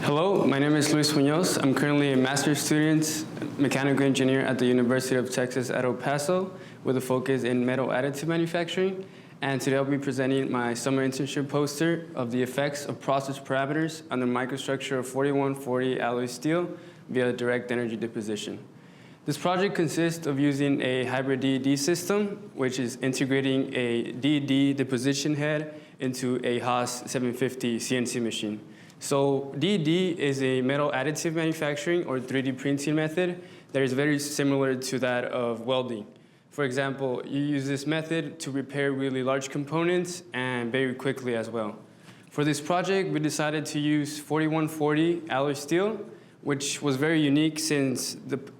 Hello, my name is Luis Munoz. I'm currently a master's student, mechanical engineer at the University of Texas at El Paso with a focus in metal additive manufacturing. And today I'll be presenting my summer internship poster of the effects of process parameters on the microstructure of 4140 alloy steel via direct energy deposition. This project consists of using a hybrid DED system, which is integrating a DED deposition head into a Haas 750 CNC machine. So DED is a metal additive manufacturing or 3D printing method that is very similar to that of welding. For example, you use this method to repair really large components and very quickly as well. For this project, we decided to use 4140 alloy steel, which was very unique since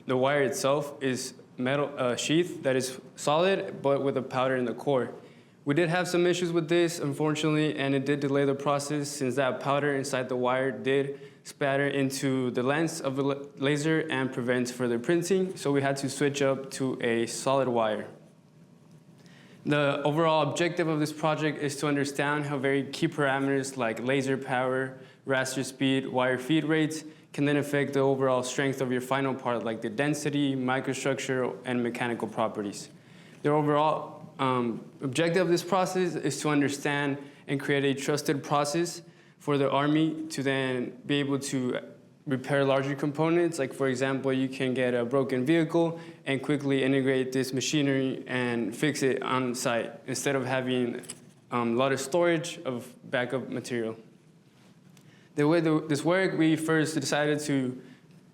the wire itself is metal sheath that is solid but with a powder in the core. We did have some issues with this, unfortunately, and it did delay the process since that powder inside the wire did spatter into the lens of the laser and prevents further printing, so we had to switch up to a solid wire. The overall objective of this project is to understand how very key parameters like laser power, raster speed, wire feed rates can then affect the overall strength of your final part, like the density, microstructure, and mechanical properties. The overall objective of this process is to understand and create a trusted process for the Army to then be able to repair larger components. Like, for example, you can get a broken vehicle and quickly integrate this machinery and fix it on site instead of having a lot of storage of backup material. The way this worked, we first decided to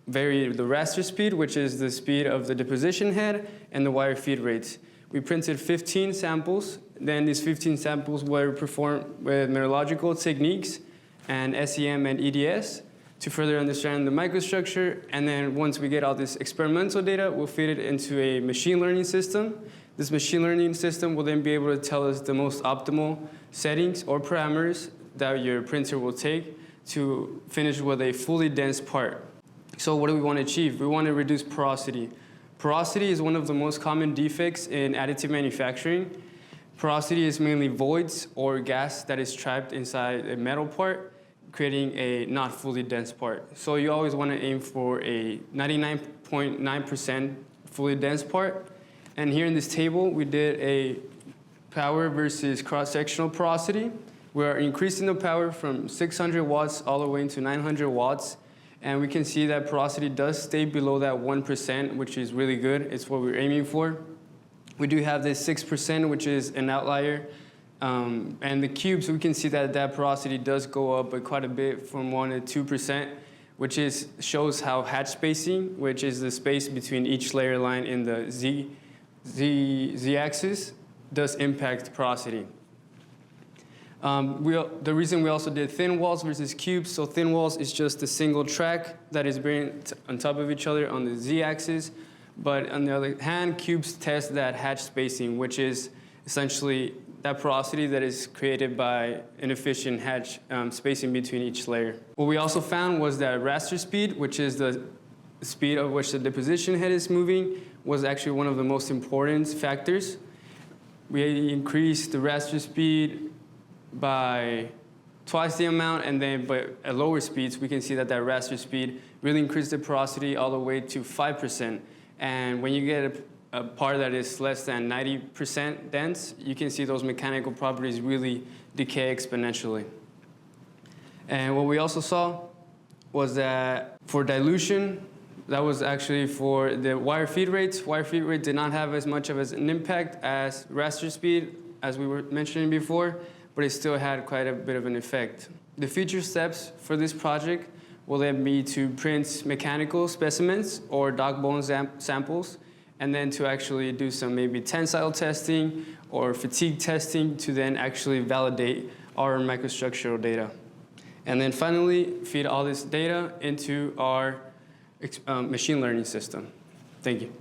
vary the raster speed, which is the speed of the deposition head, and the wire feed rates. We printed 15 samples. Then these 15 samples were performed with metallurgical techniques and SEM and EDS to further understand the microstructure. And then once we get all this experimental data, we'll feed it into a machine learning system. This machine learning system will then be able to tell us the most optimal settings or parameters that your printer will take to finish with a fully dense part. So what do we want to achieve? We want to reduce porosity. Porosity is one of the most common defects in additive manufacturing. Porosity is mainly voids or gas that is trapped inside a metal part, creating a not fully dense part. So you always want to aim for a 99.9% fully dense part. And here in this table, we did a power versus cross-sectional porosity. We're increasing the power from 600 watts all the way into 900 watts. And we can see that porosity does stay below that 1%, which is really good. It's what we're aiming for. We do have this 6%, which is an outlier. And the cubes, we can see that that porosity does go up by quite a bit from 1 to 2%, which shows how hatch spacing, which is the space between each layer line in the z-axis, does impact porosity. The reason we also did thin walls versus cubes, so thin walls is just a single track that is buried on top of each other on the z-axis, but on the other hand, cubes test that hatch spacing, which is essentially that porosity that is created by inefficient hatch spacing between each layer. What we also found was that raster speed, which is the speed at which the deposition head is moving, was actually one of the most important factors. We increased the raster speed by twice the amount, and then but at lower speeds, we can see that that raster speed really increased the porosity all the way to 5%. And when you get a part that is less than 90% dense, you can see those mechanical properties really decay exponentially. And what we also saw was that for dilution, that was actually for the wire feed rates. Wire feed rate did not have as much of an impact as raster speed, as we were mentioning before, but it still had quite a bit of an effect. The future steps for this project will then be to print mechanical specimens or dog bone samples, and then to actually do some maybe tensile testing or fatigue testing to then actually validate our microstructural data. And then finally, feed all this data into our machine learning system. Thank you.